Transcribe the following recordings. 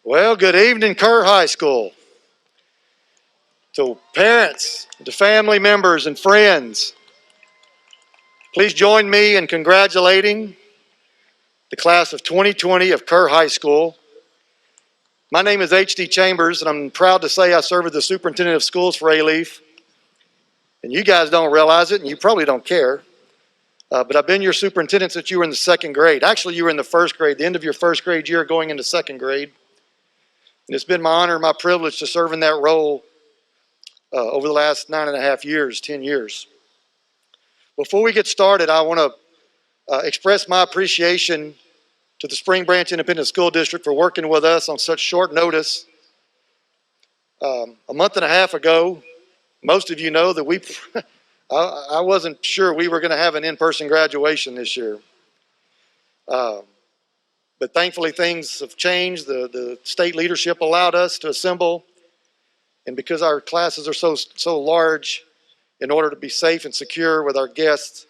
Well, good evening, Kerr High School. To parents, to family members and friends, please join me in congratulating the class of 2020 of Kerr High School. My name is H.D. Chambers, and I'm proud to say I serve as the superintendent of schools for Alief. And you guys don't realize it, and you probably don't care, but I've been your superintendent since you were in the second grade. Actually, you were in the first grade, the end of your first grade year going into second grade. And it's been my honor and my privilege to serve in that role over the last 9.5 years, 10 years. Before we get started, I want to express my appreciation to the Spring Branch Independent School District for working with us on such short notice. A month and a half ago, most of you know that I wasn't sure we were going to have an in-person graduation this year. But thankfully things have changed. The state leadership allowed us to assemble. And because our classes are so large, in order to be safe and secure with our guests,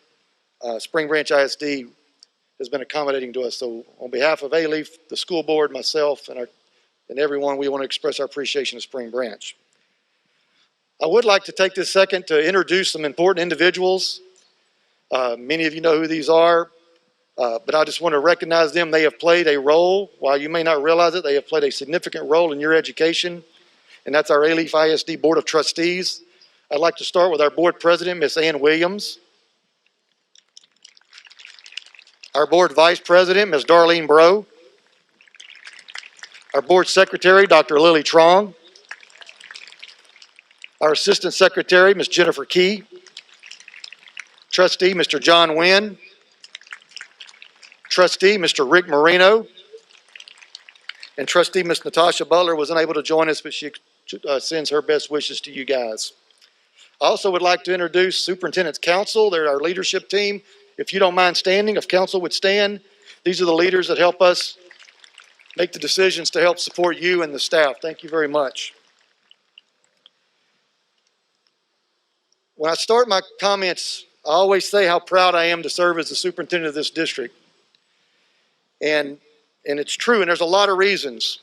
Spring Branch ISD has been accommodating to us. So on behalf of Alief, the school board, myself, and everyone, we want to express our appreciation to Spring Branch. I would like to take this second to introduce some important individuals. Many of you know who these are, but I just want to recognize them. They have played a role, while you may not realize it, they have played a significant role in your education. And that's our Alief ISD Board of Trustees. I'd like to start with our board president, Ms. Ann Williams. Our board vice president, Ms. Darlene Breaux. Our board secretary, Dr. Lily Trong. Our assistant secretary, Ms. Jennifer Key. Trustee, Mr. John Wynn. Trustee, Mr. Rick Marino. And trustee, Ms. Natasha Butler, was unable to join us, but she sends her best wishes to you guys. I also would like to introduce Superintendent's Council. They're our leadership team. If you don't mind standing, if council would stand, these are the leaders that help us make the decisions to help support you and the staff. Thank you very much. When I start my comments, I always say how proud I am to serve as the superintendent of this district. And it's true, and there's a lot of reasons.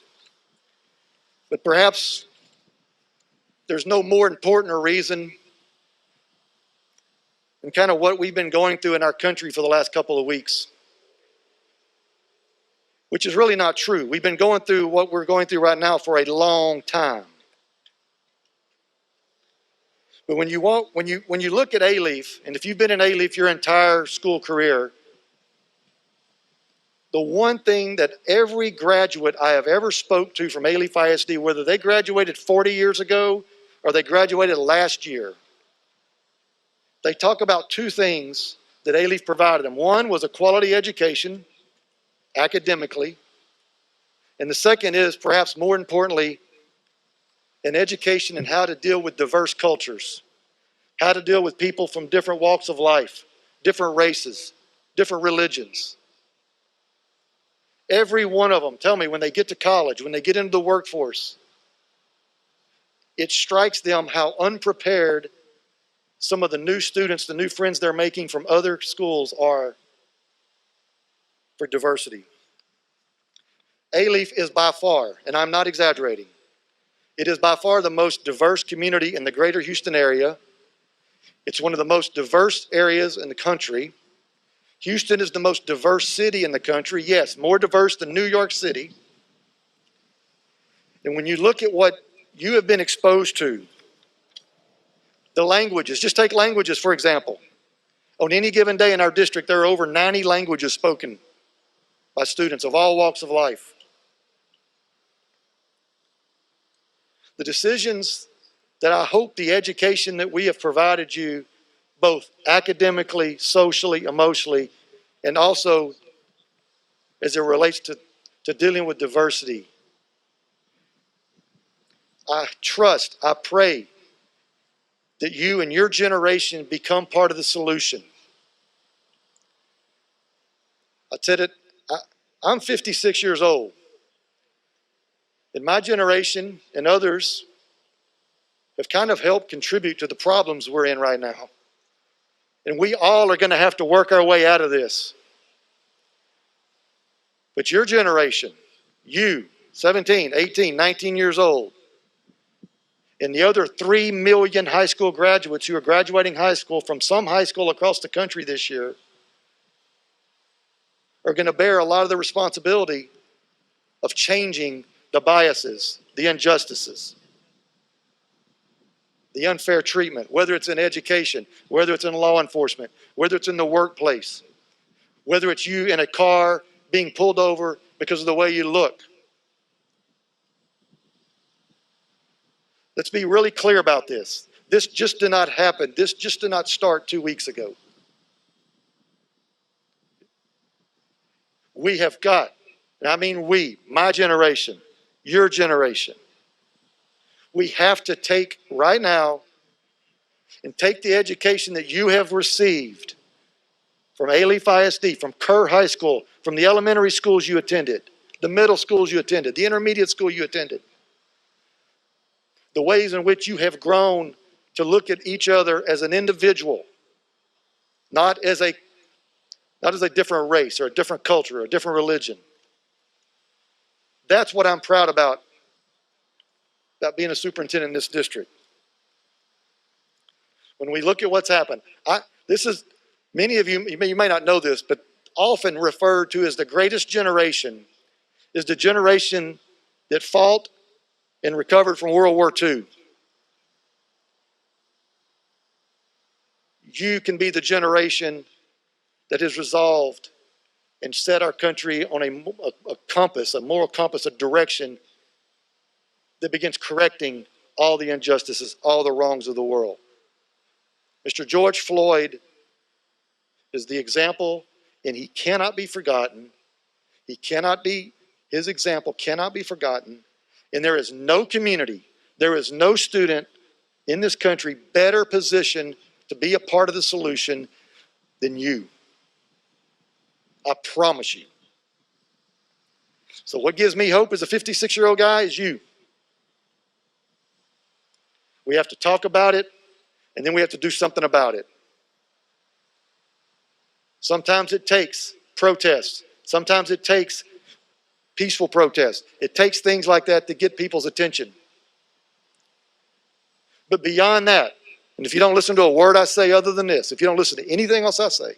But perhaps there's no more important a reason than kind of what we've been going through in our country for the last couple of weeks. Which is really not true. We've been going through what we're going through right now for a long time. But when you look at Alief, and if you've been in Alief your entire school career, the one thing that every graduate I have ever spoke to from Alief ISD, whether they graduated 40 years ago or they graduated last year, they talk about two things that Alief provided them. One was a quality education, academically, and the second is, perhaps more importantly, an education in how to deal with diverse cultures, how to deal with people from different walks of life, different races, different religions. Every one of them, tell me, when they get to college, when they get into the workforce, it strikes them how unprepared some of the new students, the new friends they're making from other schools are for diversity. Alief is by far, and I'm not exaggerating, it is by far the most diverse community in the greater Houston area. It's one of the most diverse areas in the country. Houston is the most diverse city in the country. Yes, more diverse than New York City. And when you look at what you have been exposed to, the languages, just take languages for example. On any given day in our district, there are over 90 languages spoken by students of all walks of life. The decisions that I hope the education that we have provided you, both academically, socially, emotionally, and also as it relates to dealing with diversity. I trust, I pray that you and your generation become part of the solution. I said it, I'm 56 years old. And my generation and others have kind of helped contribute to the problems we're in right now. And we all are going to have to work our way out of this. But your generation, you, 17, 18, 19 years old, and the other 3 million high school graduates who are graduating high school from some high school across the country this year are going to bear a lot of the responsibility of changing the biases, the injustices, the unfair treatment, whether it's in education, whether it's in law enforcement, whether it's in the workplace, whether it's you in a car being pulled over because of the way you look. Let's be really clear about this. This just did not happen. This just did not start 2 weeks ago. We have got, and I mean we, my generation, your generation, we have to take right now and take the education that you have received from Alief ISD, from Kerr High School, from the elementary schools you attended, the middle schools you attended, the intermediate school you attended, the ways in which you have grown to look at each other as an individual, not as a different race or a different culture or a different religion. That's what I'm proud about being a superintendent in this district. When we look at what's happened, many of you may not know this, but often referred to as the greatest generation is the generation that fought and recovered from World War II. You can be the generation that has resolved and set our country on a compass, a moral compass, a direction that begins correcting all the injustices, all the wrongs of the world. Mr. George Floyd is the example, and he cannot be forgotten. His example cannot be forgotten. And there is no community, there is no student in this country better positioned to be a part of the solution than you. I promise you. So what gives me hope as a 56-year-old guy is you. We have to talk about it, and then we have to do something about it. Sometimes it takes protests. Sometimes it takes peaceful protests. It takes things like that to get people's attention. But beyond that, and if you don't listen to a word I say other than this, if you don't listen to anything else I say,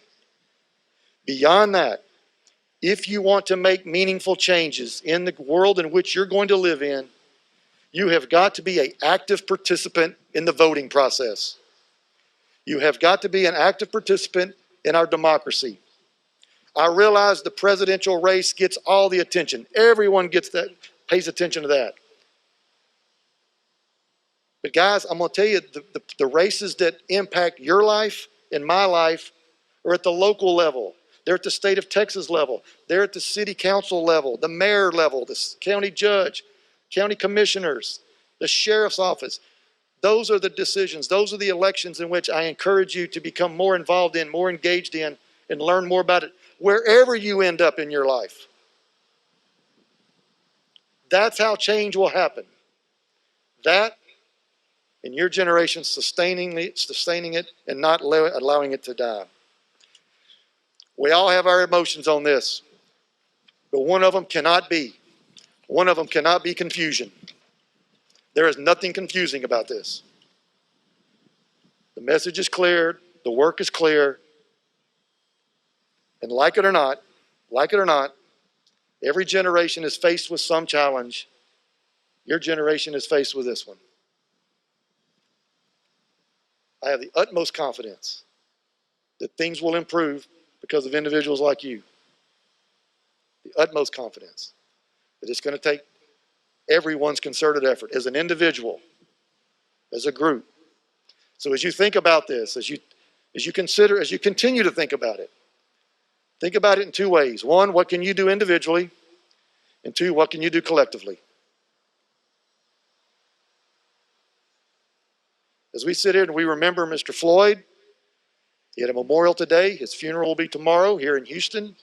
beyond that, if you want to make meaningful changes in the world in which you're going to live in, you have got to be an active participant in the voting process. You have got to be an active participant in our democracy. I realize the presidential race gets all the attention. Everyone gets that, pays attention to that. But guys, I'm going to tell you, the races that impact your life and my life are at the local level. They're at the state of Texas level. They're at the city council level, the mayor level, the county judge, county commissioners, the sheriff's office. Those are the decisions. Those are the elections in which I encourage you to become more involved in, more engaged in, and learn more about it wherever you end up in your life. That's how change will happen. That and your generation sustaining it and not allowing it to die. We all have our emotions on this, but one of them cannot be confusion. There is nothing confusing about this. The message is clear, the work is clear, and like it or not, every generation is faced with some challenge. Your generation is faced with this one. I have the utmost confidence that things will improve because of individuals like you. The utmost confidence that it's going to take everyone's concerted effort as an individual, as a group. So as you think about this, as you continue to think about it in two ways. One, what can you do individually? And two, what can you do collectively? As we sit here and we remember Mr. Floyd, he had a memorial today. His funeral will be tomorrow here in Houston.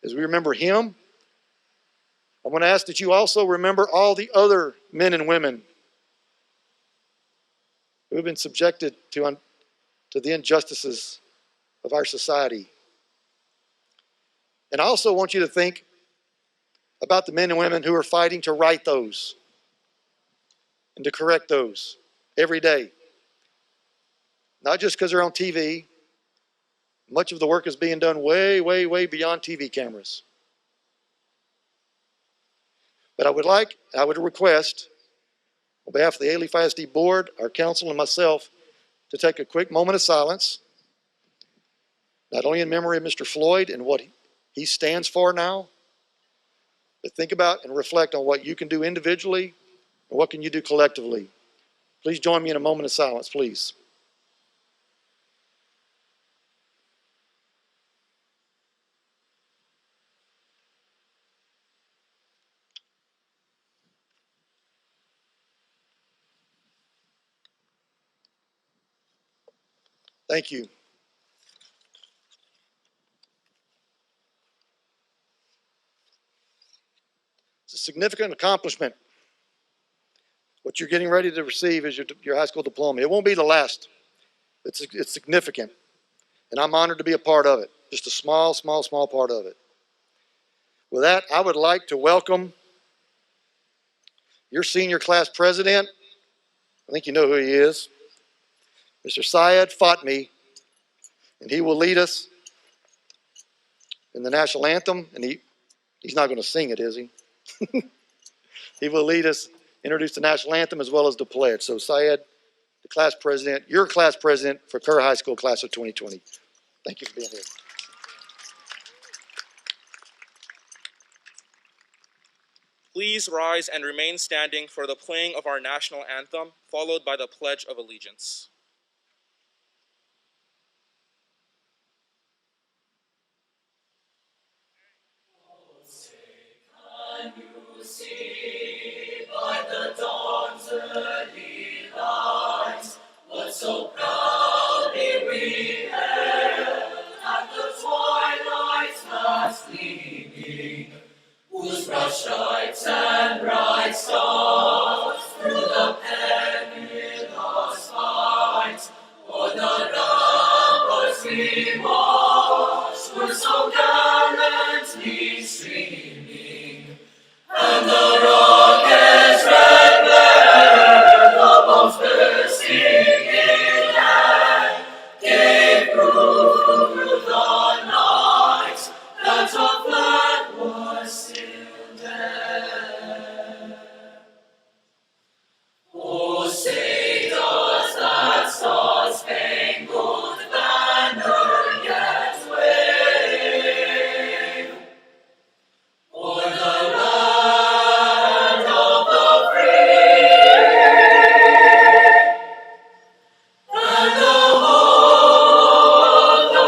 As we remember him, I want to ask that you also remember all the other men and women who have been subjected to the injustices of our society. And I also want you to think about the men and women who are fighting to right those and to correct those every day. Not just because they're on TV. Much of the work is being done way, way, way beyond TV cameras. But I would request, on behalf of the Alief ISD board, our council, and myself, to take a quick moment of silence, not only in memory of Mr. Floyd and what he stands for now, but think about and reflect on what you can do individually and what can you do collectively. Please join me in a moment of silence, please. Thank you. It's a significant accomplishment. What you're getting ready to receive is your high school diploma. It won't be the last. It's significant. And I'm honored to be a part of it. Just a small, small, small part of it. With that, I would like to welcome your senior class president. I think you know who he is. Mr. Syed Fatmi. And he will lead us in the national anthem. And he's not going to sing it, is he? He will lead us, introduce the national anthem as well as the pledge. So Syed, the class president, your class president for Kerr High School class of 2020. Thank you for being here. Please rise and remain standing for the playing of our national anthem, followed by the Pledge of Allegiance. Can you see by the dawn's early light what so proudly we hailed at the twilight's last gleaming, whose broad stripes and bright stars through the perilous fight o'er the ramparts we watched were so gallantly streaming, and the rocket's red glare, the bombs bursting in air, gave proof through the night that our flag was still there. Oh, say does that star-spangled banner yet wave o'er the land of the free and the home of the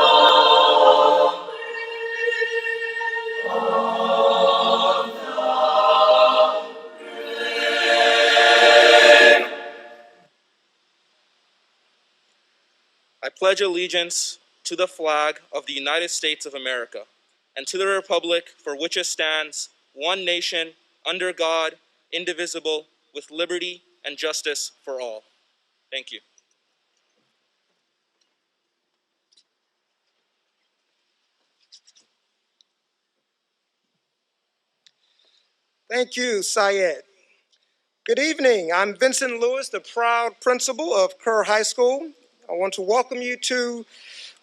I pledge allegiance to the flag of the United States of America and to the republic for which it stands, one nation, under God, indivisible, with liberty and justice for all. Thank you. Thank you, Syed. Good evening. I'm Vincent Lewis, the proud principal of Kerr High School. I want to welcome you to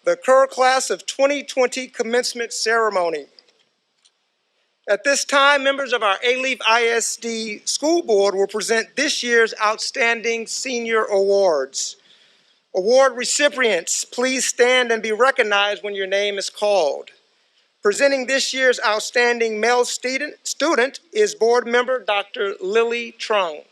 the Kerr Class of 2020 commencement ceremony. At this time, members of our Alief ISD School Board will present this year's Outstanding Senior Awards. Award recipients, please stand and be recognized when your name is called. Presenting this year's Outstanding Male Student is Board Member Dr. Lily Trung.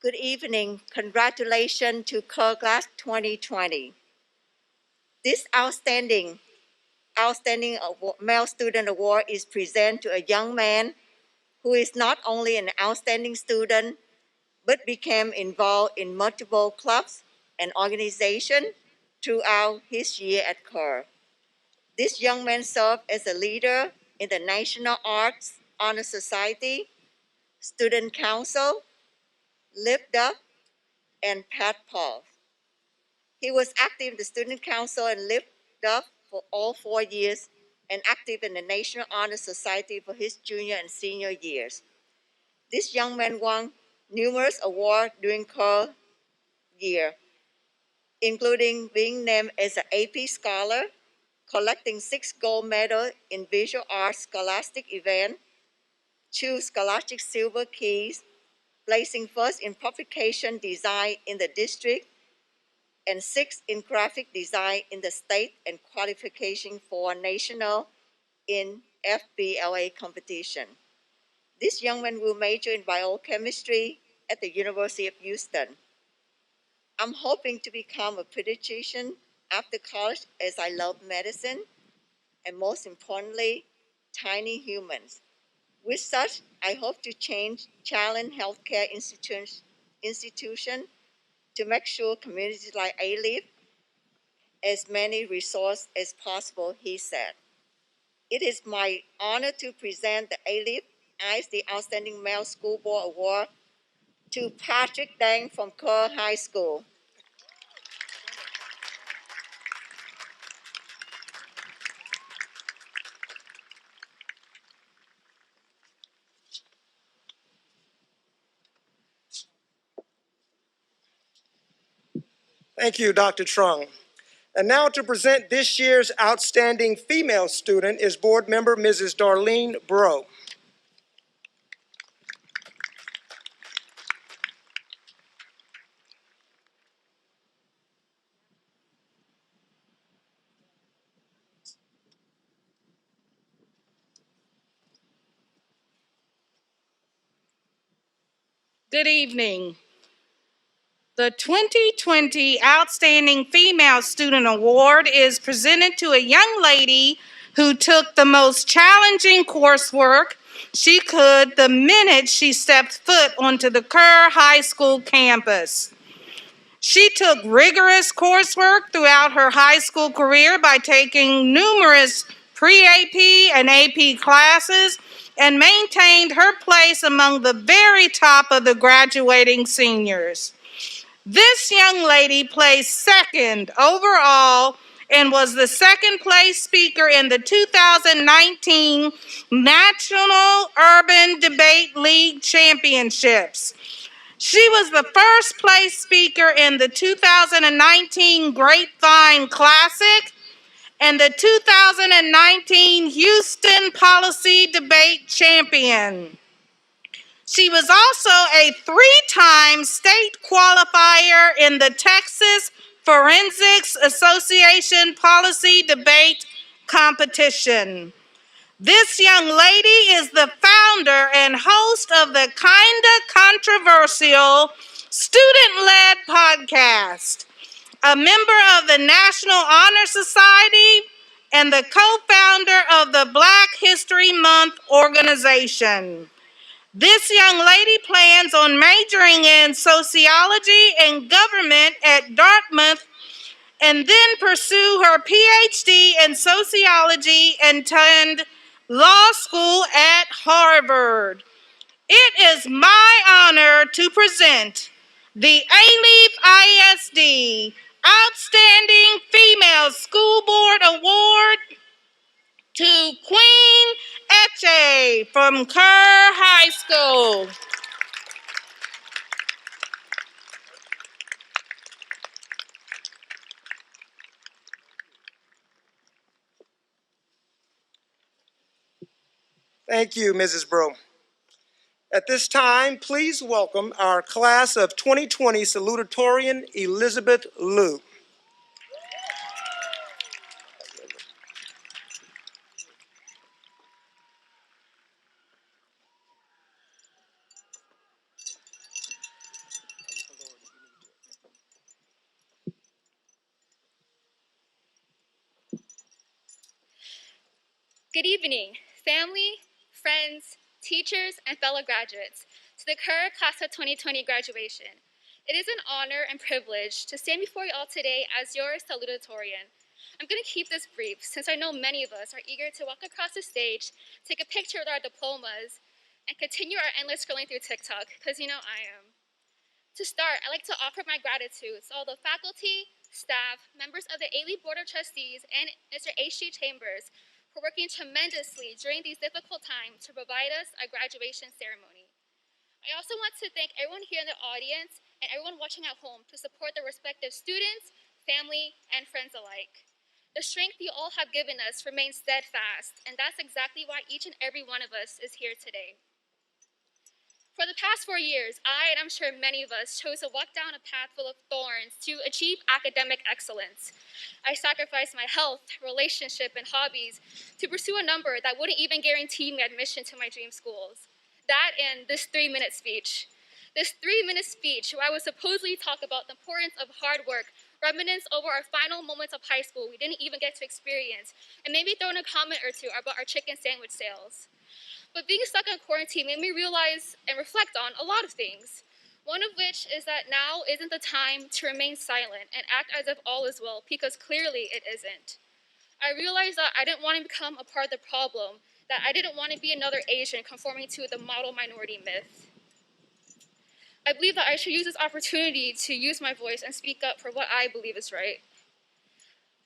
Good evening. Congratulations to Kerr Class 2020. This outstanding Male Student Award is presented to a young man who is not only an outstanding student, but became involved in multiple clubs and organizations throughout his year at Kerr. This young man served as a leader in the National Arts Honor Society, Student Council, Lift Up, and Pat Paul. He was active in the Student Council and Lift Up for all 4 years and active in the National Honor Society for his junior and senior years. This young man won numerous awards during Kerr year, including being named as an AP Scholar, collecting 6 gold medals in visual arts scholastic events, 2 scholastic silver keys, placing first in publication design in the district, and 6 in graphic design in the state, and qualification for national in FBLA competition. This young man will major in biochemistry at the University of Houston. I'm hoping to become a pediatrician after college, as I love medicine and, most importantly, tiny humans. With such, I hope to challenge healthcare institution to make sure communities like Alief as many resources as possible, he said. It is my honor to present the Alief as the Outstanding Male School Board Award to Patrick Dang from Kerr High School. Thank you, Dr. Trung. And now to present this year's outstanding female student is board member Mrs. Darlene Bro. Good evening. The 2020 Outstanding Female Student Award is presented to a young lady who took the most challenging coursework she could the minute she stepped foot onto the Kerr High School campus. She took rigorous coursework throughout her high school career by taking numerous pre-AP and AP classes and maintained her place among the very top of the graduating seniors. This young lady placed second overall and was the second place speaker in the 2019 National Urban Debate League Championships. She was the first place speaker in the 2019 Grapevine Classic and the 2019 Houston Policy Debate Champion. She was also a 3-time state qualifier in the Texas Forensics Association Policy Debate Competition. This young lady is the founder and host of the Kinda Controversial student-led podcast, a member of the National Honor Society, and the co-founder of the Black History Month organization. This young lady plans on majoring in sociology and government at Dartmouth and then pursue her PhD in sociology and attend law school at Harvard. It is my honor to present the Alief ISD Outstanding Female School Board Award to Queen Eche from Kerr High School. Thank you, Mrs. Bro. At this time, please welcome our class of 2020 Salutatorian, Elizabeth Liu. Good evening, family, friends, teachers, and fellow graduates. to the Kerr Class of 2020 graduation. It is an honor and privilege to stand before you all today as your Salutatorian. I'm going to keep this brief since I know many of us are eager to walk across the stage, take a picture with our diplomas, and continue our endless scrolling through TikTok, because you know I am. To start, I'd like to offer my gratitude to all the faculty, staff, members of the Alief Board of Trustees, and Mr. H.G. Chambers for working tremendously during these difficult times to provide us a graduation ceremony. I also want to thank everyone here in the audience and everyone watching at home to support their respective students, family, and friends alike. The strength you all have given us remains steadfast, and that's exactly why each and every one of us is here today. For the past 4 years, I, and I'm sure many of us, chose to walk down a path full of thorns to achieve academic excellence. I sacrificed my health, relationship, and hobbies to pursue a number that wouldn't even guarantee me admission to my dream schools. That and this 3-minute speech. This 3-minute speech where I would supposedly talk about the importance of hard work, reminisce over our final moments of high school we didn't even get to experience, and maybe throw in a comment or two about our chicken sandwich sales. But being stuck in quarantine made me realize and reflect on a lot of things. One of which is that now isn't the time to remain silent and act as if all is well, because clearly it isn't. I realized that I didn't want to become a part of the problem, that I didn't want to be another Asian conforming to the model minority myth. I believe that I should use this opportunity to use my voice and speak up for what I believe is right.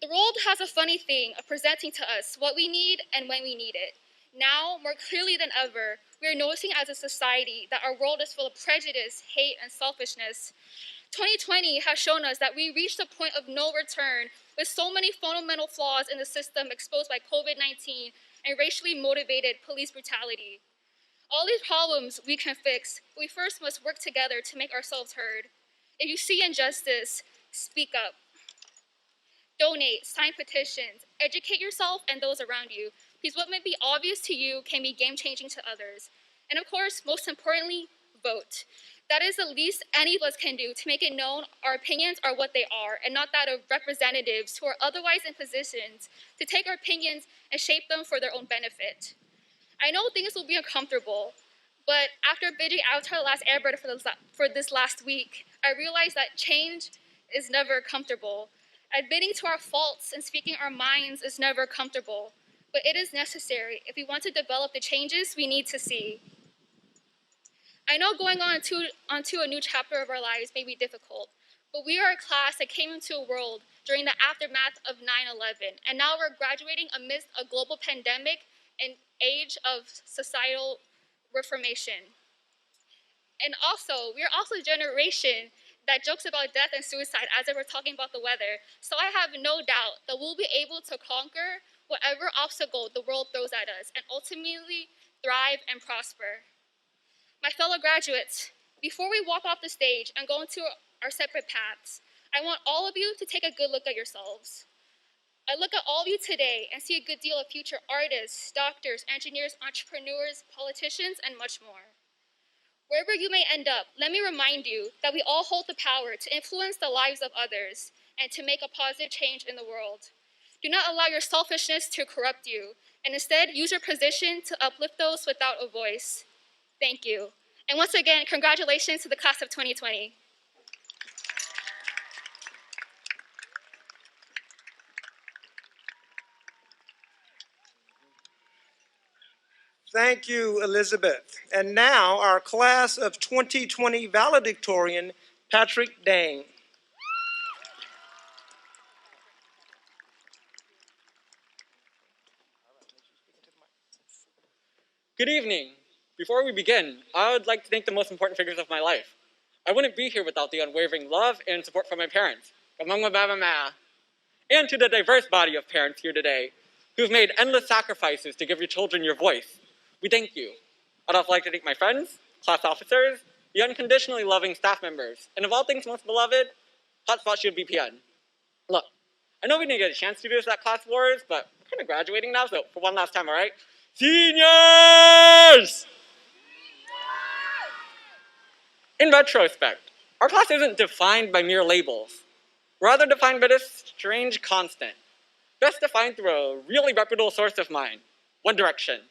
The world has a funny thing of presenting to us what we need and when we need it. Now, more clearly than ever, we are noticing as a society that our world is full of prejudice, hate, and selfishness. 2020 has shown us that we reached a point of no return with so many fundamental flaws in the system exposed by COVID-19 and racially motivated police brutality. All these problems we can fix, but we first must work together to make ourselves heard. If you see injustice, speak up. Donate, sign petitions, educate yourself and those around you, because what may be obvious to you can be game-changing to others. And of course, most importantly, vote. That is the least any of us can do to make it known our opinions are what they are, and not that of representatives who are otherwise in positions to take our opinions and shape them for their own benefit. I know things will be uncomfortable, but after binging Avatar: The Last Airbender for this last week, I realized that change is never comfortable. Admitting to our faults and speaking our minds is never comfortable, but it is necessary if we want to develop the changes we need to see. I know going on to a new chapter of our lives may be difficult, but we are a class that came into a world during the aftermath of 9/11, and now we're graduating amidst a global pandemic and age of societal reformation. And also, we are also a generation that jokes about death and suicide as if we're talking about the weather. So I have no doubt that we'll be able to conquer whatever obstacle the world throws at us and ultimately thrive and prosper. My fellow graduates, before we walk off the stage and go into our separate paths, I want all of you to take a good look at yourselves. I look at all of you today and see a good deal of future artists, doctors, engineers, entrepreneurs, politicians, and much more. Wherever you may end up, let me remind you that we all hold the power to influence the lives of others and to make a positive change in the world. Do not allow your selfishness to corrupt you, and instead use your position to uplift those without a voice. Thank you. And once again, congratulations to the class of 2020. Thank you, Elizabeth. And now our class of 2020 valedictorian, Patrick Dang. Good evening. Before we begin, I would like to thank the most important figures of my life. I wouldn't be here without the unwavering love and support from my parents, and to the diverse body of parents here today who've made endless sacrifices to give your children your voice. We thank you. I'd also like to thank my friends, class officers, the unconditionally loving staff members, and of all things most beloved, Hotspot Shield VPN. Look, I know we didn't get a chance to do this at Class Wars, but we're kind of graduating now, so for one last time, all right? Seniors! In retrospect, our class isn't defined by mere labels, rather defined by this strange constant, best defined through a really reputable source of mine, One Direction.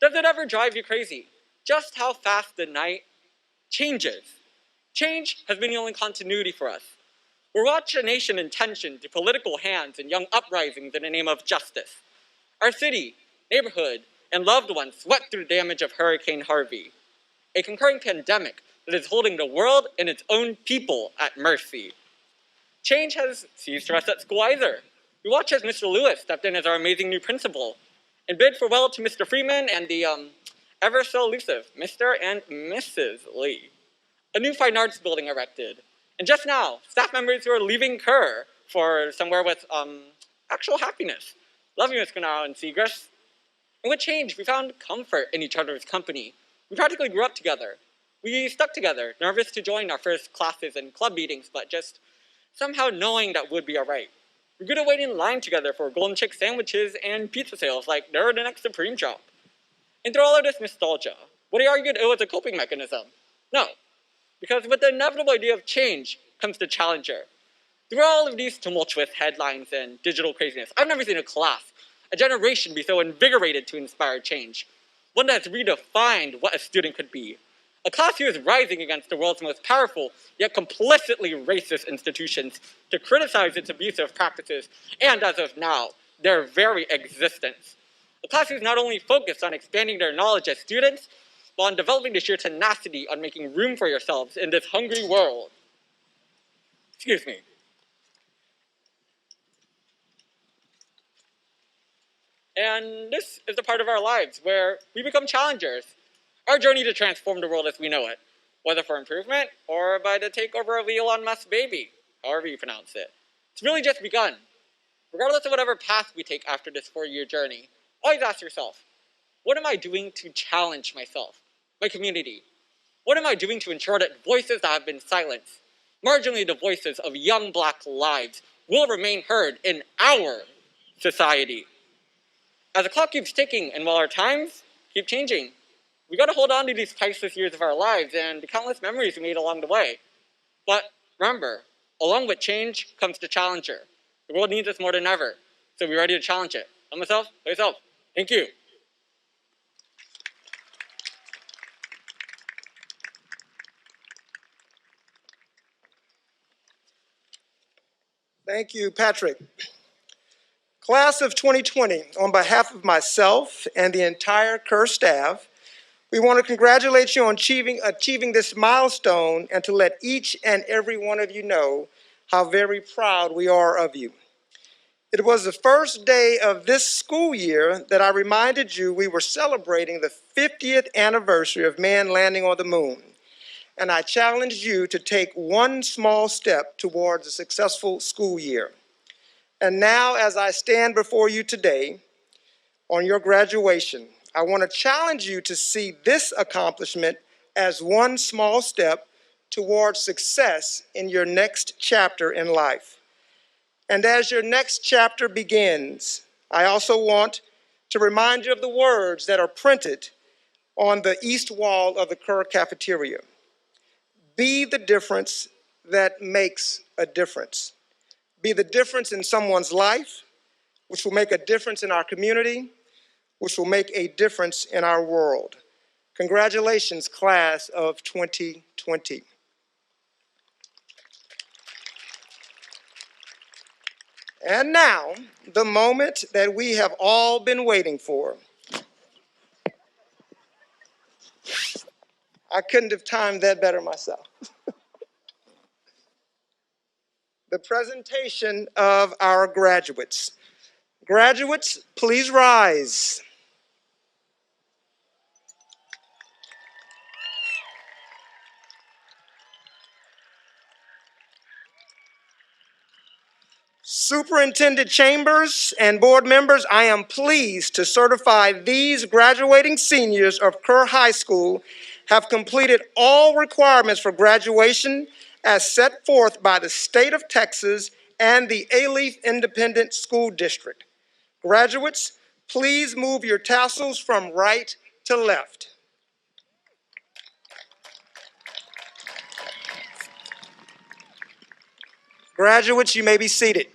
Does it ever drive you crazy? Just how fast the night changes. Change has been the only continuity for us. We're watching a nation in tension to political hands and young uprisings in the name of justice. Our city, neighborhood, and loved ones swept through the damage of Hurricane Harvey, a concurring pandemic that is holding the world and its own people at mercy. Change has seized us at school either. We watch as Mr. Lewis stepped in as our amazing new principal and bid farewell to Mr. Freeman and the ever so elusive Mr. and Mrs. Lee. A new fine arts building erected. And just now, staff members who are leaving Kerr for somewhere with actual happiness. Love you, Ms. Gennaro and Seagrass. And with change, we found comfort in each other's company. We practically grew up together. We stuck together, nervous to join our first classes and club meetings, but just somehow knowing that would be all right. We're good at waiting in line together for golden chick sandwiches and pizza sales like they're the next Supreme shop. And through all of this nostalgia, would I argue it was a coping mechanism? No, because with the inevitable idea of change comes the challenger. Through all of these tumultuous headlines and digital craziness, I've never seen a class, a generation be so invigorated to inspire change. One that has redefined what a student could be. A class who is rising against the world's most powerful, yet complicitly racist institutions to criticize its abusive practices, and as of now, their very existence. A class who is not only focused on expanding their knowledge as students, but on developing the sheer tenacity on making room for yourselves in this hungry world. Excuse me. And this is the part of our lives where we become challengers. Our journey to transform the world as we know it, whether for improvement or by the takeover of Elon Musk's baby, however you pronounce it. It's really just begun. Regardless of whatever path we take after this 4-year journey, always ask yourself, what am I doing to challenge myself, my community? What am I doing to ensure that voices that have been silenced, marginally the voices of young Black lives, will remain heard in our society? As the clock keeps ticking and while our times keep changing, we gotta hold on to these priceless years of our lives and the countless memories we made along the way. But remember, along with change comes the challenger. The world needs us more than ever, so be ready to challenge it. Love myself, love yourself. Thank you. Thank you, Patrick. Class of 2020, on behalf of myself and the entire Kerr staff, we want to congratulate you on achieving this milestone and to let each and every one of you know how very proud we are of you. It was the first day of this school year that I reminded you we were celebrating the 50th anniversary of man landing on the moon. And I challenged you to take one small step towards a successful school year. And now, as I stand before you today on your graduation, I want to challenge you to see this accomplishment as one small step towards success in your next chapter in life. And as your next chapter begins, I also want to remind you of the words that are printed on the east wall of the Kerr cafeteria. Be the difference that makes a difference. Be the difference in someone's life, which will make a difference in our community, which will make a difference in our world. Congratulations, class of 2020. And now, the moment that we have all been waiting for. I couldn't have timed that better myself. The presentation of our graduates. Graduates, please rise. Superintendent Chambers and board members, I am pleased to certify these graduating seniors of Kerr High School have completed all requirements for graduation as set forth by the state of Texas and the Alief Independent School District. Graduates, please move your tassels from right to left. Graduates, you may be seated.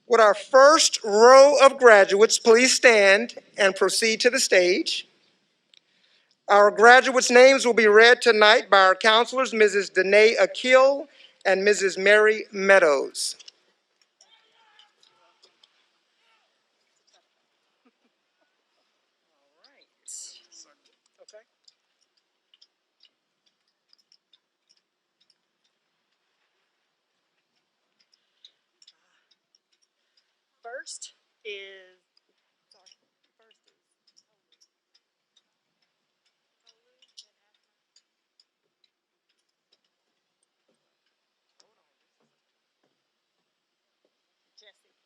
Would our first row of graduates please stand and proceed to the stage? Our graduates' names will be read tonight by our counselors, Mrs. Danae Akil and Mrs. Mary Meadows. First is, Jesse.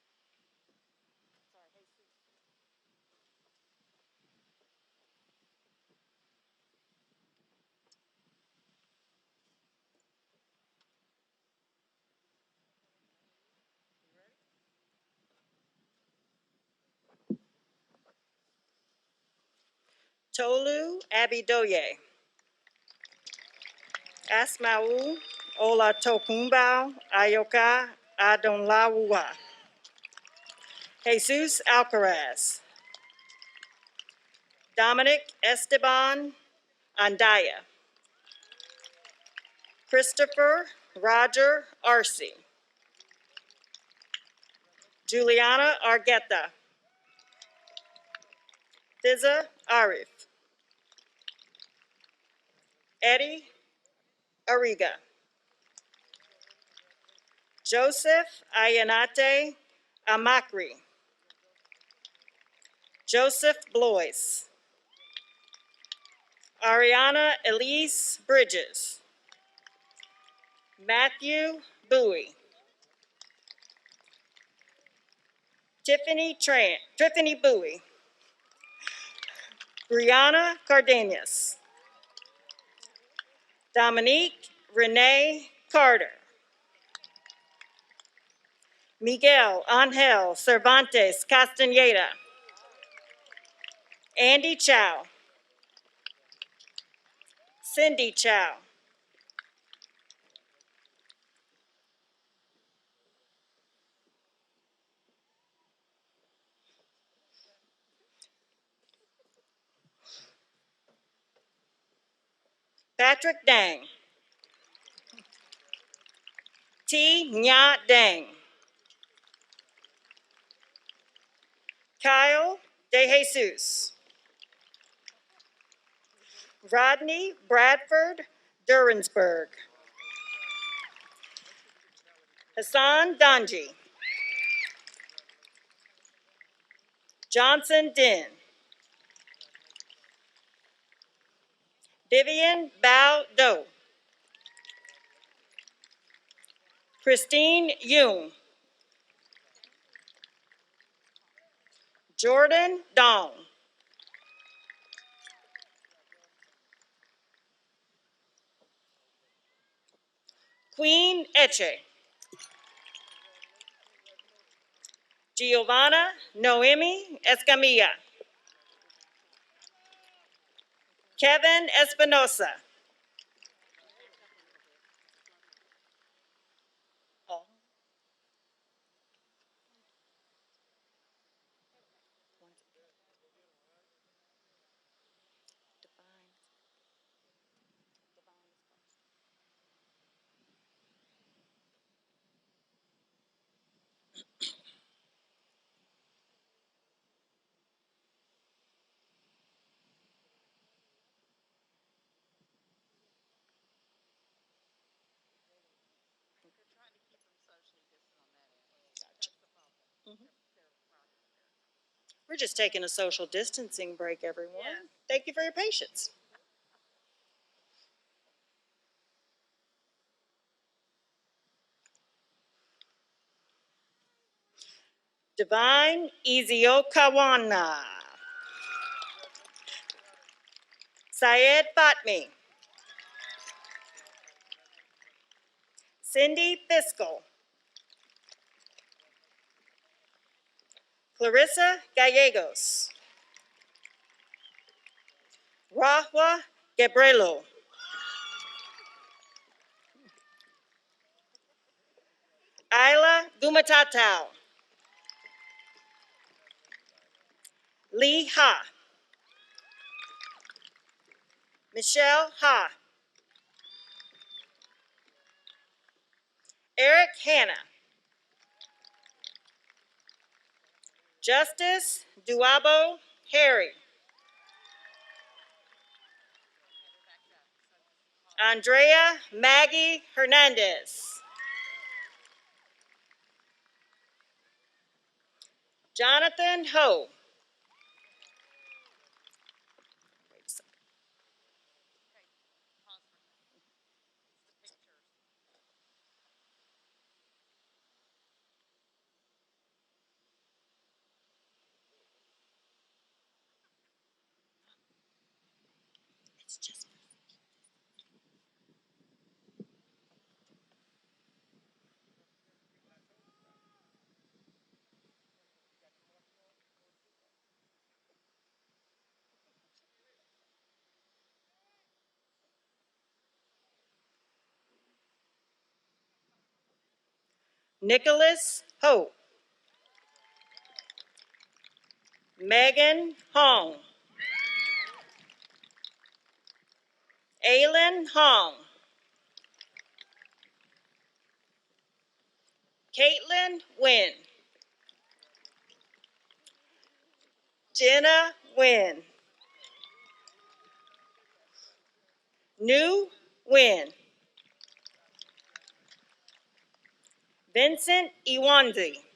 Tolu Abidoye. Asmau Ola Tokumbau Ayoka Adonlawua. Jesus Alcaraz. Dominic Esteban Andaya. Christopher Roger Arce. Juliana Argueta. Thiza Arif. Eddie Ariga. Joseph Ayanate Amakri. Joseph Blois. Ariana Elise Bridges. Matthew Bowie. Tiffany Bowie. Brianna Cardenas. Dominique Renee Carter. Miguel Angel Cervantes Castaneda. Andy Chow. Cindy Chow. Patrick Dang. T. Nya Dang. Kyle De Jesus. Rodney Bradford Durensberg. Hassan Danji. Johnson Din. Vivian Bao Do. Christine Yoon. Jordan Dong. Queen Eche. Giovanna Noemi Escamilla. Kevin Espinosa. We're just taking a social distancing break, everyone. Yeah. Thank you for your patience. Divine Iziokawana. Syed Fatmi. Cindy Fiscal. Clarissa Gallegos. Rahwa Gebrelo. Isla Gumatatao. Lee Ha. Michelle Ha. Eric Hanna. Justice Duabo Harry. Andrea Maggie Hernandez. Jonathan Ho. Nicholas Ho. Megan Hong. Aylin Hong. Caitlin Nguyen. Jenna Nguyen. Nu Nguyen. Vincent Iwanzi.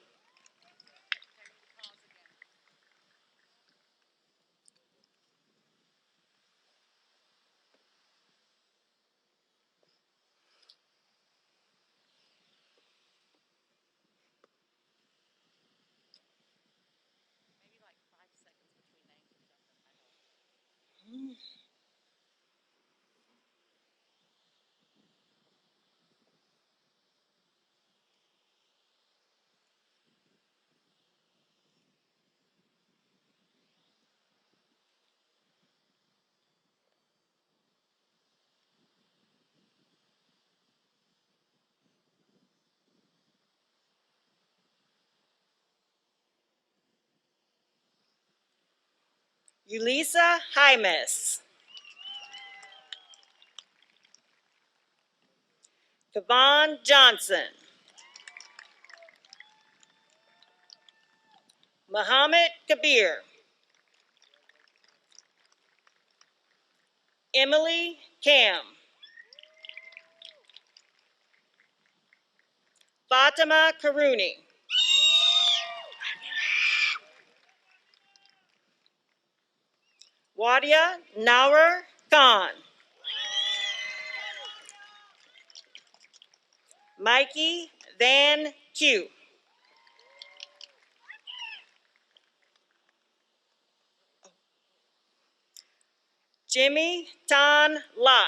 Ulisa Jaimes. Kevon Johnson. Muhammad Kabir. Emily Cam. Fatima Karuni. Wadia Nawar Khan. Mikey Van Q. Jimmy Tan La.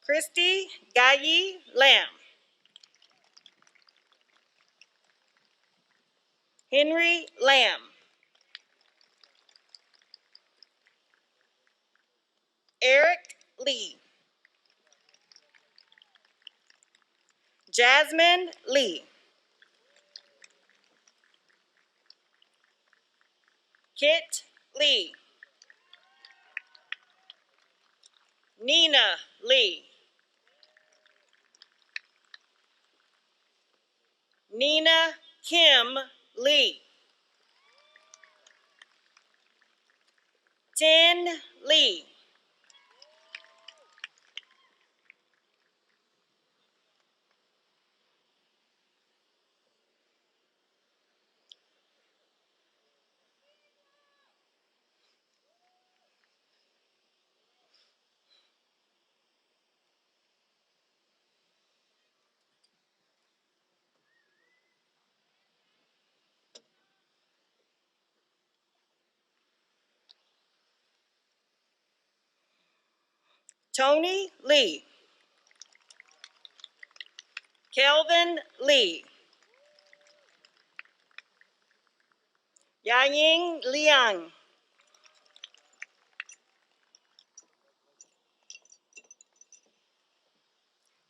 Christy Gayi Lam. Henry Lamb. Eric Lee. Jasmine Lee. Kit Lee. Nina Lee. Nina Kim Lee. Tin Lee. Tony Lee. Kelvin Lee. Yaying Liang.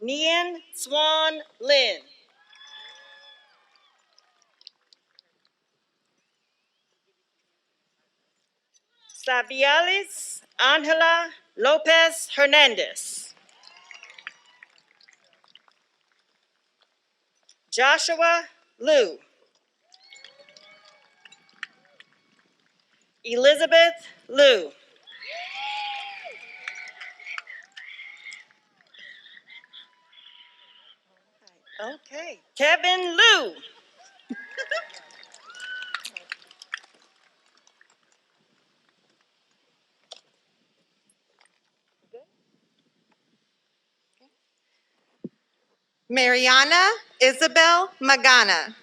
Nian Swan Lin. Sabialis Angela Lopez Hernandez. Joshua Liu. Elizabeth Liu. Okay. Kevin Liu. Mariana Isabel Magana.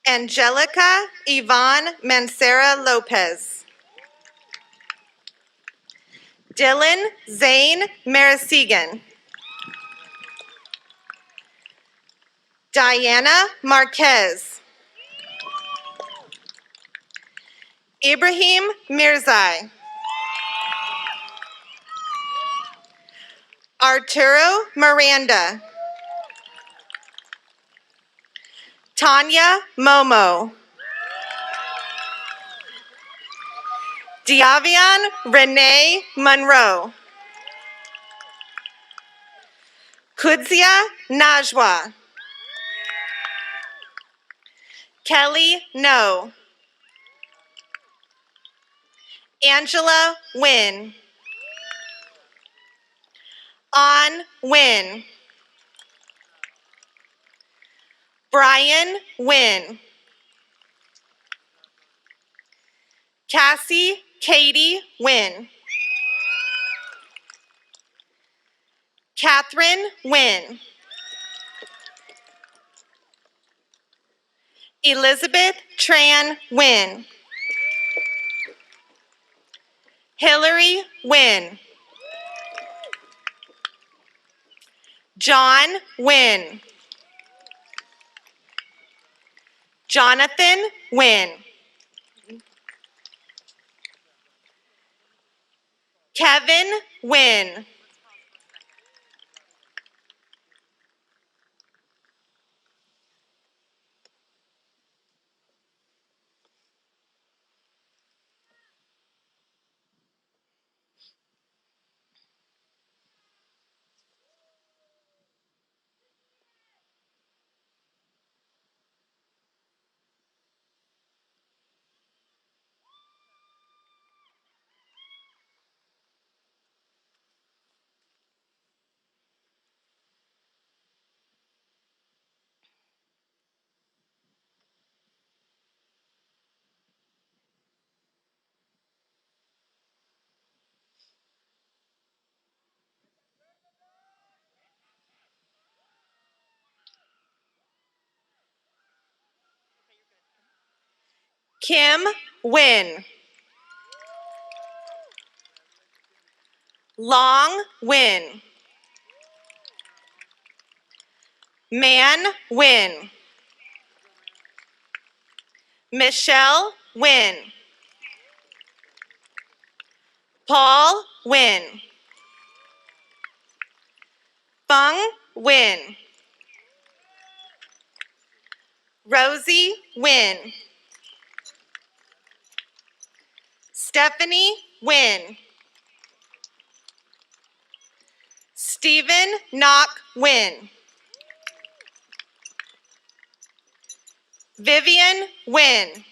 Angelica Yvonne Mancera Lopez. Dylan Zane Marasigan. Diana Marquez. Ibrahim Mirzai. Arturo Miranda. Tanya Momo. Diavian Renee Monroe. Kudzia Najwa. Kelly No. Angela Wynn. On Wynn. Brian Wynn. Cassie Katie Wynn. Catherine Wynn. Elizabeth Tran Wynn. Hillary Wynn. John Wynn. Jonathan Wynn. Kevin Wynn. Kim Wynn. Long Wynn. Man Wynn. Michelle Wynn. Paul Wynn. Fung Wynn. Rosie Wynn. Stephanie Wynn. Stephen Knock Wynn. Vivian Wynn.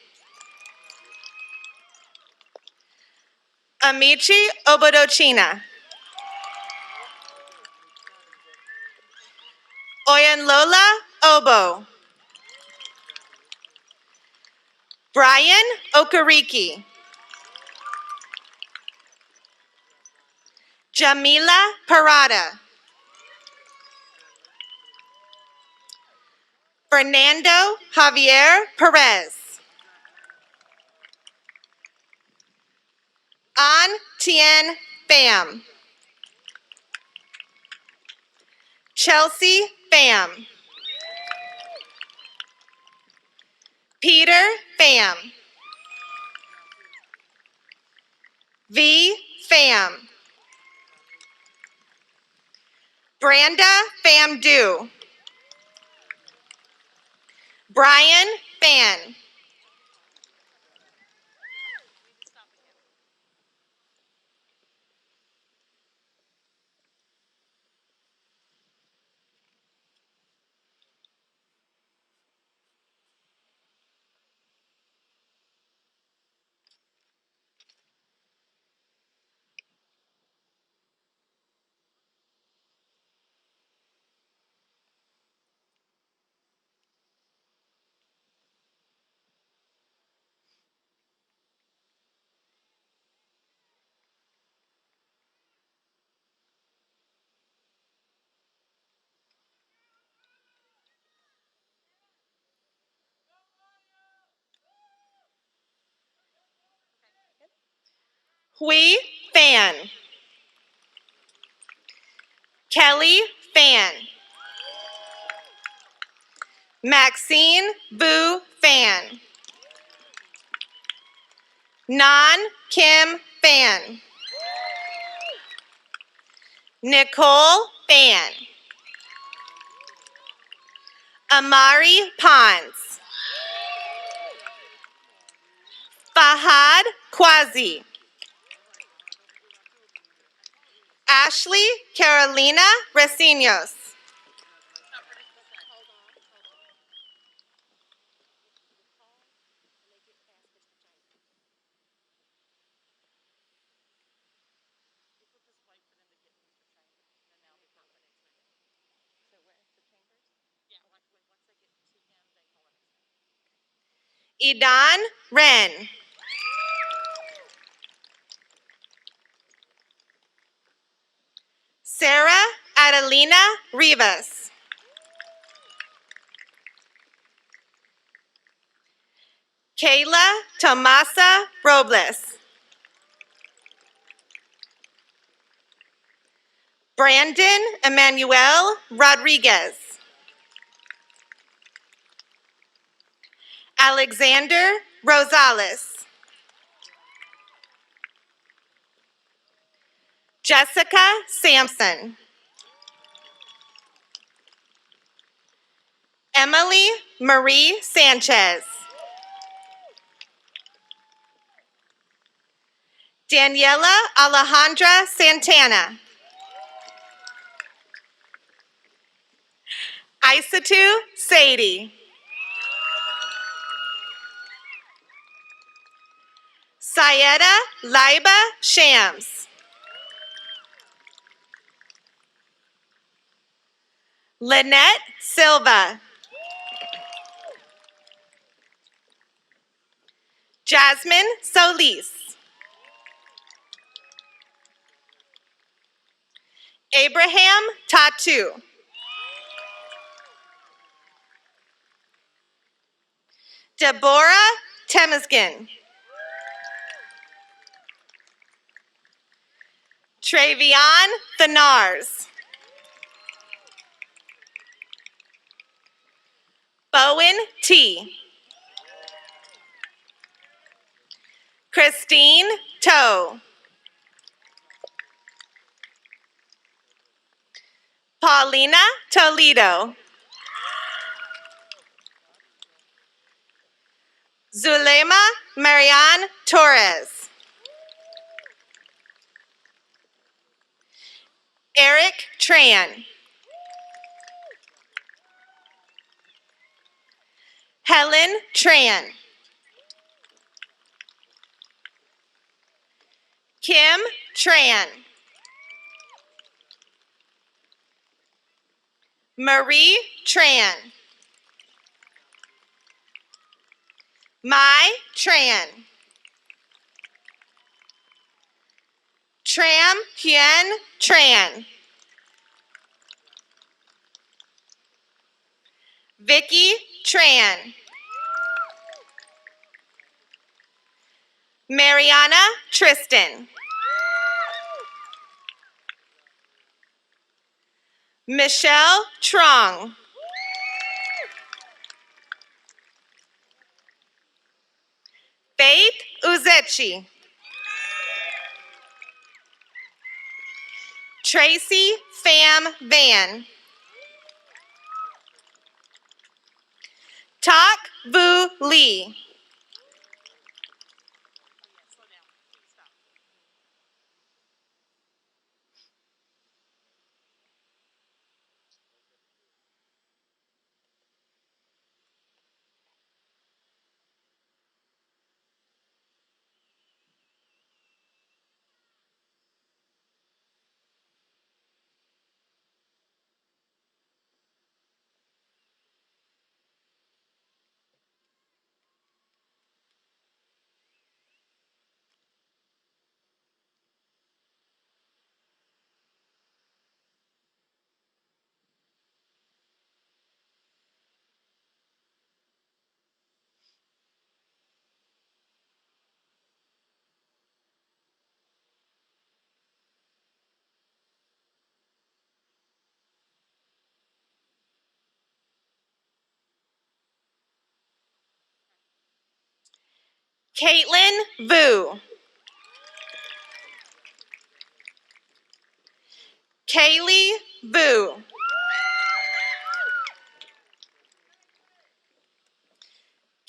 Amici Obodochina. Oyanlola Obo. Brian Okariki. Jamila Parada. Fernando Javier Perez. An Tien Pham. Chelsea Pham. Peter Pham. V Pham. Branda Pham Du. Brian Phan. Hui Fan. Kelly Fan. Maxine Vu Fan. Nan Kim Fan. Nicole Fan. Amari Pons. Fahad Quasi. Ashley Carolina Recinos. Idan Ren. Sarah Adelina Rivas. Kayla Tomasa Robles. Brandon Emmanuel Rodriguez. Alexander Rosales. Jessica Sampson. Emily Marie Sanchez. Daniela Alejandra Santana. Isatu Sadie. Sayeda Laiba Shams. Lynette Silva. Jasmine Solis. Abraham Tatu. Deborah Temeskin. Travion Thanars. Bowen T. Christine Toe. Paulina Toledo. Zulema Marianne Torres. Eric Tran. Helen Tran. Kim Tran. Marie Tran. Mai Tran. Tram Hien Tran. Vicky Tran. Mariana Tristan. Michelle Trong. Faith Uzechi. Tracy Pham Van. Tak Vu Lee. Caitlin Vu. Kaylee Vu.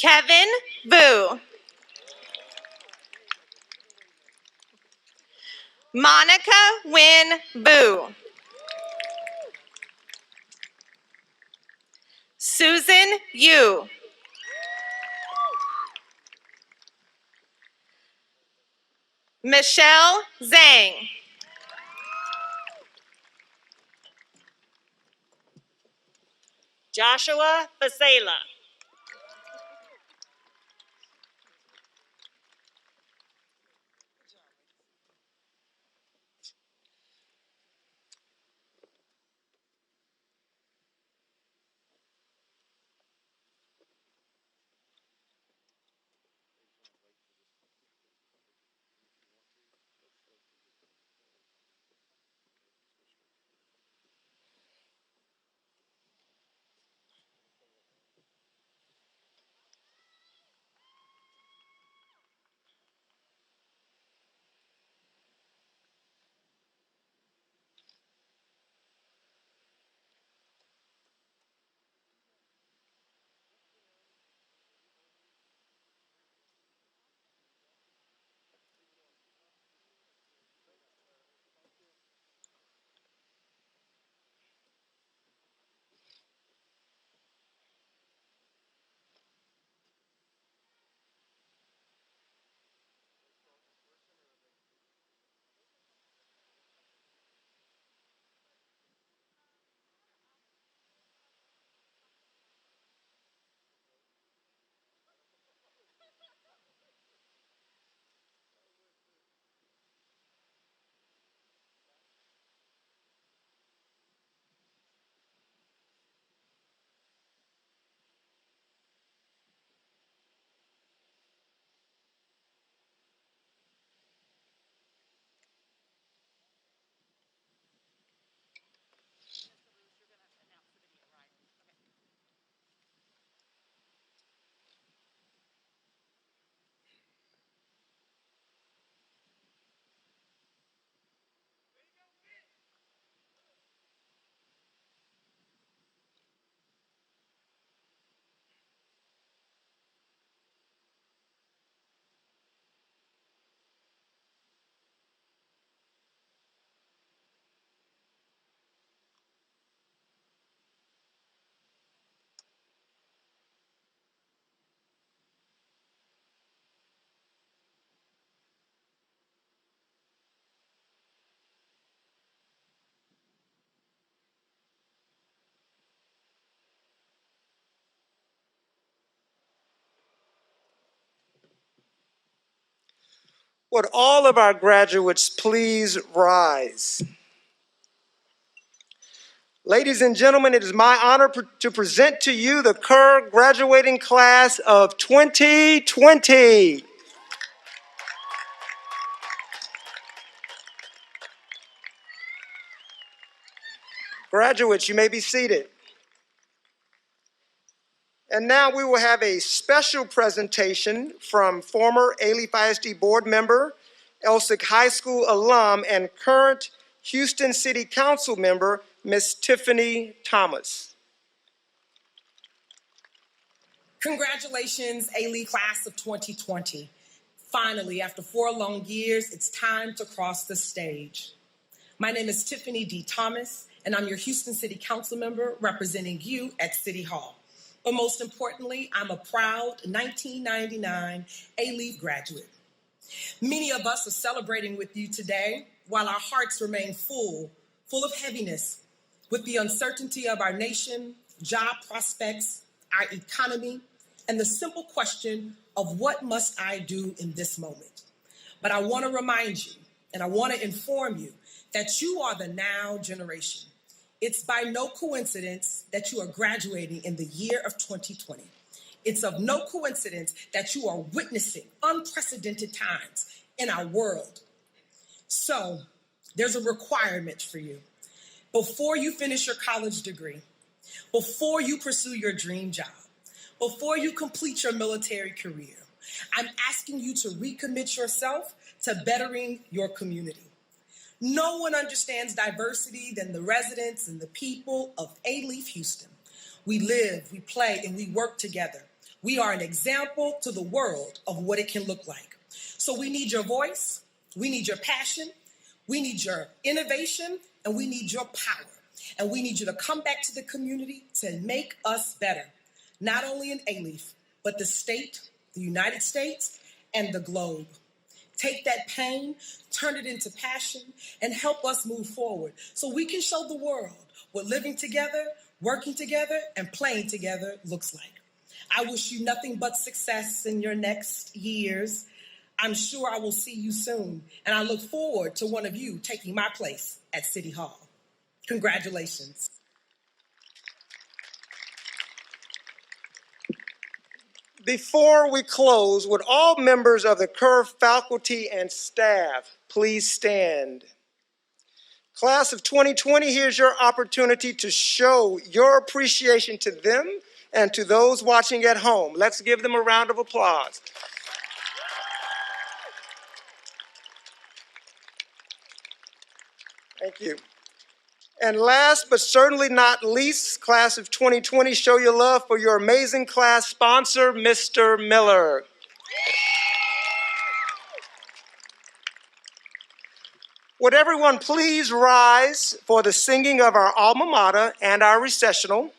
Kevin Vu. Monica Wynn Vu. Susan Yu. Michelle Zhang. Joshua Fasela. Would all of our graduates please rise? Ladies and gentlemen, it is my honor to present to you the Kerr graduating class of 2020. Graduates, you may be seated. And now we will have a special presentation from former Alief ISD board member, Elsick High School alum, and current Houston City Council member, Ms. Tiffany Thomas. Congratulations, Alief class of 2020. Finally, after 4 long years, it's time to cross the stage. My name is Tiffany D. Thomas, and I'm your Houston City Council member representing you at City Hall. But most importantly, I'm a proud 1999 Alief graduate. Many of us are celebrating with you today while our hearts remain full of heaviness with the uncertainty of our nation, job prospects, our economy, and the simple question of what must I do in this moment? But I want to remind you, and I want to inform you that you are the now generation. It's by no coincidence that you are graduating in the year of 2020. It's of no coincidence that you are witnessing unprecedented times in our world. So there's a requirement for you. Before you finish your college degree, before you pursue your dream job, before you complete your military career, I'm asking you to recommit yourself to bettering your community. No one understands diversity than the residents and the people of Alief Houston. We live, we play, and we work together. We are an example to the world of what it can look like. So we need your voice, we need your passion, we need your innovation, and we need your power. And we need you to come back to the community to make us better, not only in Alief, but the state, the United States, and the globe. Take that pain, turn it into passion, and help us move forward so we can show the world what living together, working together, and playing together looks like. I wish you nothing but success in your next years. I'm sure I will see you soon, and I look forward to one of you taking my place at City Hall. Congratulations. Before we close, would all members of the Kerr faculty and staff please stand? Class of 2020, here's your opportunity to show your appreciation to them and to those watching at home. Let's give them a round of applause. Thank you. And last but certainly not least, class of 2020, show your love for your amazing class sponsor, Mr. Miller. Would everyone please rise for the singing of our alma mater and our recessional?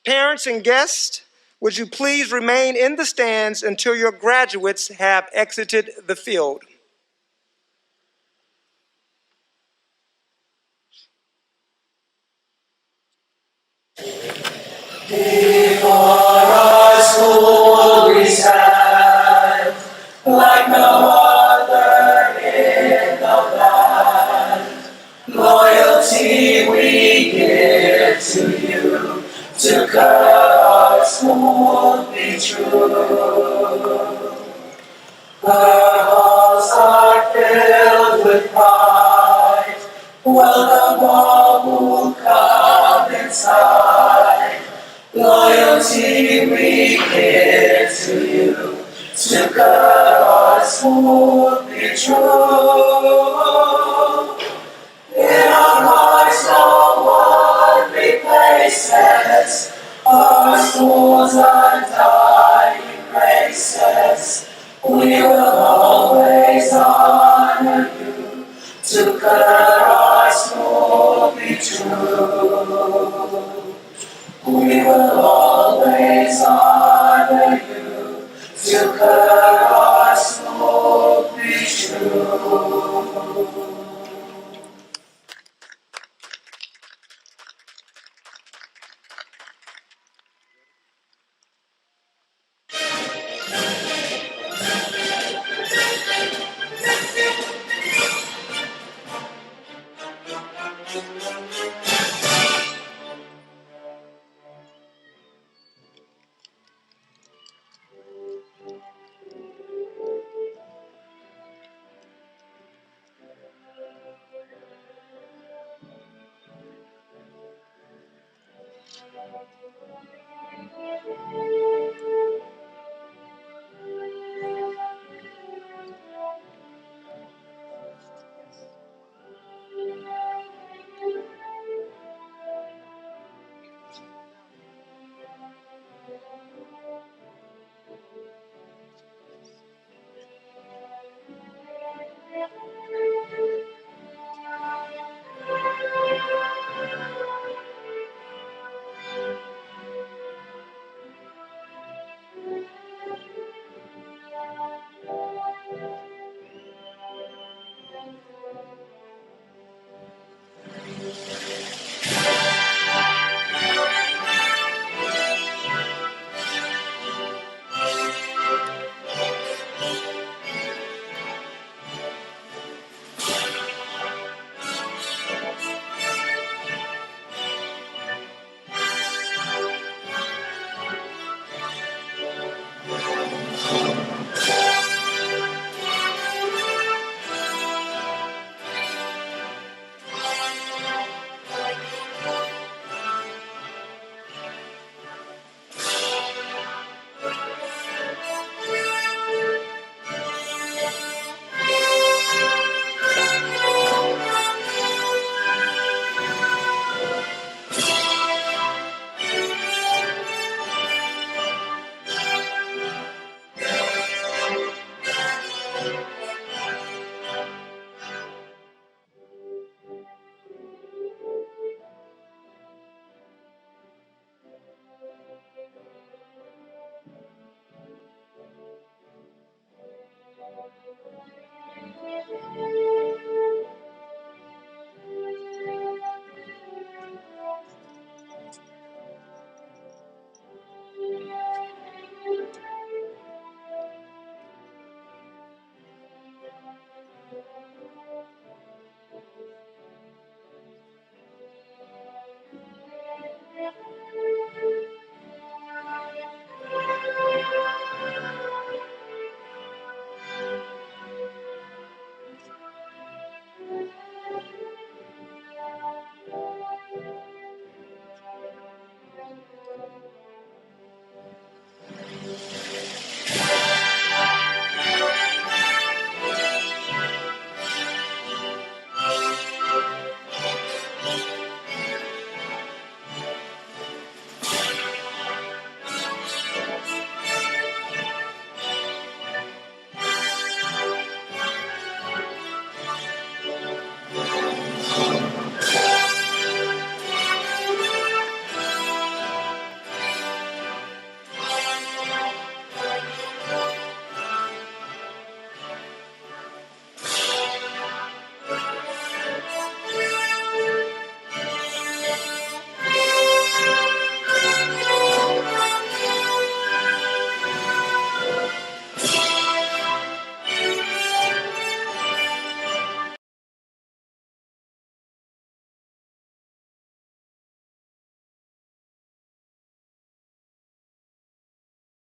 Parents and guests, would you please remain in the stands until your graduates have exited the field? Before our school we stand, like no other in the land. Loyalty we give to you, to Kerr our school be true. Our halls are filled with pride, welcome all who come inside. Loyalty we give to you, to Kerr our school be true. In our hearts no one replaces our school's undying graces. We will always honor you, to Kerr our school be true. We will always honor you, to Kerr our school be true.